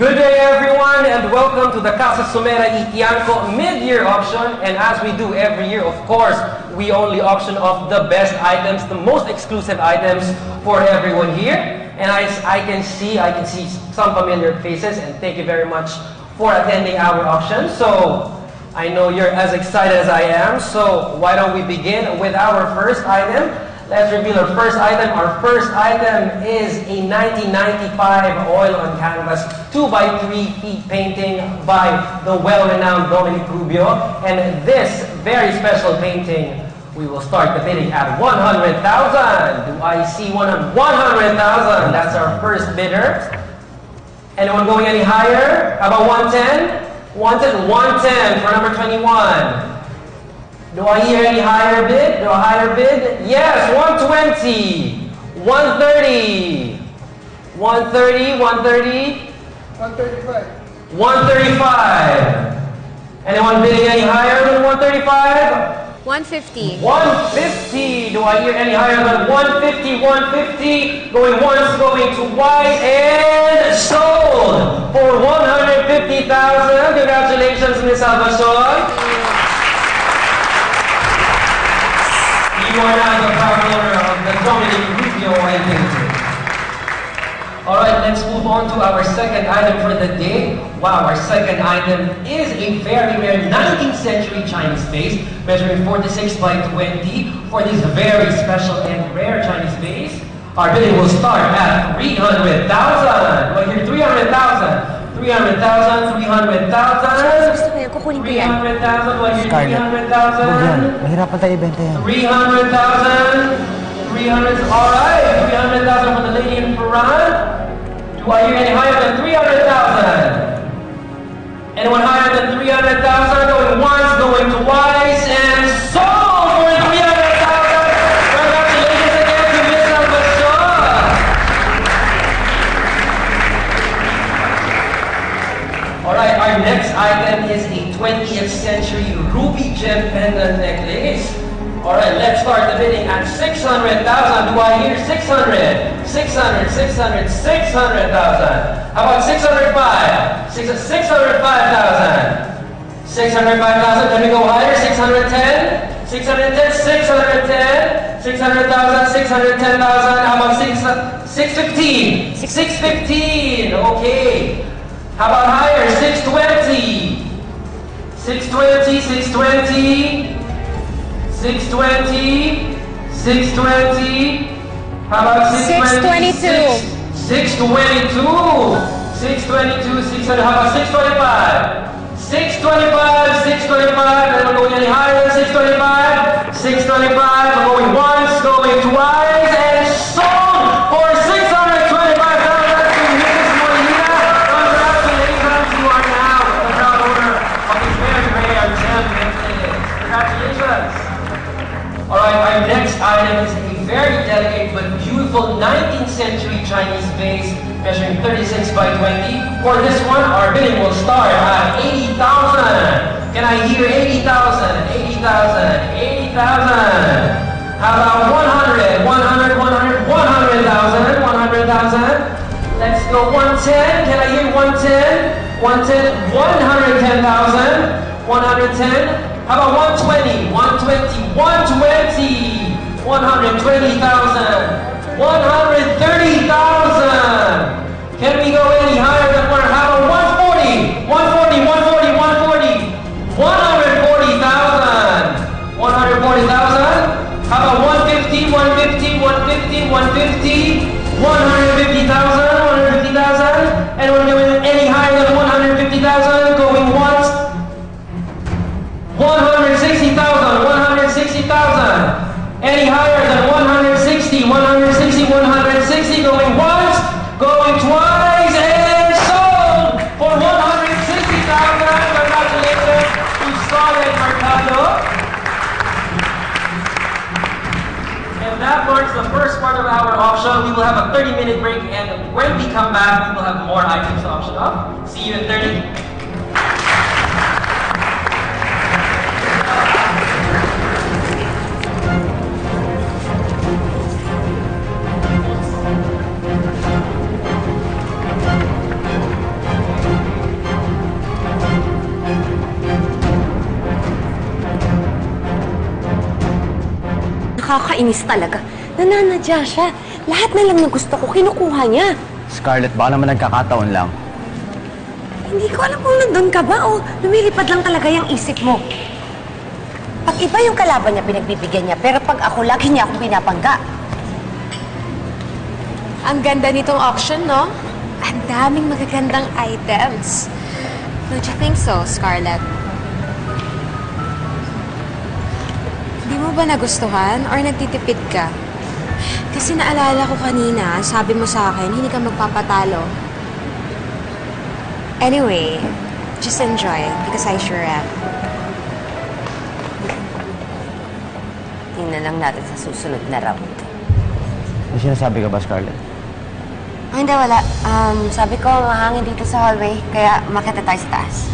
Good day everyone and welcome to the Casa Sumera Itianco mid-year auction. And as we do every year, of course, we only auction off the best items, the most exclusive items for everyone here. And I can see some familiar faces, and thank you very much for attending our auction. So I know you're as excited as I am, so why don't we begin with our first item. Let's reveal our first item. Our first item is a 1995 oil on canvas 2x3 feet painting by the well-renowned Dominic Rubio. And this very special painting, we will start the bidding at 100,000. Do I see 100,000? That's our first bidder. Anyone going any higher? How about 110? 110 for number 21. Do I hear any higher bid? Do a higher bid? Yes, 120, 130, 130, 130, 135. 135. Anyone bidding any higher than 135? 150. 150. Do I hear any higher than 150? 150. Going once, going twice, and sold for 150,000. Congratulations, Ms. Albason. You are now the proud owner of the Dominic Rubio oil painting. Alright, let's move on to our second item for the day. Wow, our second item is a very rare 19th century Chinese vase, measuring 46 by 20 for this very special and rare Chinese vase. Our bidding will start at 300,000. Right here, 300,000. 300,000, 300,000, 300,000, 300,000, Mahirapan tayo ibenta yan. 300,000, 300,000, alright, 300,000 for the lady in front. Do I hear any higher than 300,000? Anyone higher than 300,000? Going once, going twice, and sold for 300,000! Congratulations again to Ms. Albason! Alright, our next item is a 20th century ruby gem pendant necklace. Alright, let's start the bidding at 600,000. Do I hear 600? 600, 600, 600,000. How about 605? 605,000. 605,000. Let me go higher. 610. 610, 610. 600,000, 610,000. How about 615? 615. Okay. How about higher? 620. 620, 620. 620. 620. How about 620? 622. 622. 600. How about 625? 625. 625. And we're going any higher than 625. 625. We're going once, going twice, and sold for 625,000 to Mrs. Molina. Congratulations, you are now the proud owner of this very rare gem necklace. Congratulations. Alright, our next item is a very delicate but beautiful 19th century Chinese vase measuring 36 by 20. For this one, our bidding will start at 80,000. Can I hear 80,000? 80,000, 80,000. How about 100, 100, 100, 100,000, 100,000. Let's go 110. Can I hear 110? 110, 110,000, 110. How about 120, 120, 120, 120,000, 130,000. Can we go any higher than 100? How about 140, 140, 140, 140, 140,000, 140,000. How about 150, 150, 150, 150, 150,000, 150,000. And we're doing any higher than 150,000, going once. 160,000, 160,000. Any higher than 160, 160, 160, going once, going twice, and sold for 160,000. Congratulations to Scarlett Mercado. And that marks the first part of our auction. We will have a 30-minute break, and when we come back, we will have more items to auction off. See you in 30. Nakakainis talaga. Nananadya siya. Lahat na lang na gusto ko, kinukuha niya. Scarlett, baka naman nagkakataon lang. Hindi ko alam kung nandun ka ba o lumilipad lang talaga yung isip mo. Pag iba yung kalaban niya, pinagbibigyan niya. Pero pag ako, lagi niya akong pinapangga. Ang ganda nitong auction, no? Ang daming magagandang items. Don't you think so, Scarlett? Di mo ba nagustuhan or nagtitipid ka? Kasi naalala ko kanina, sabi mo sa akin, hindi ka magpapatalo. Anyway, just enjoy because I sure am. Tingnan lang natin sa susunod na round. May sinasabi ka ba, Scarlett? Ay, hindi, wala. Sabi ko, mahangin dito sa hallway, kaya makita tayo sa taas.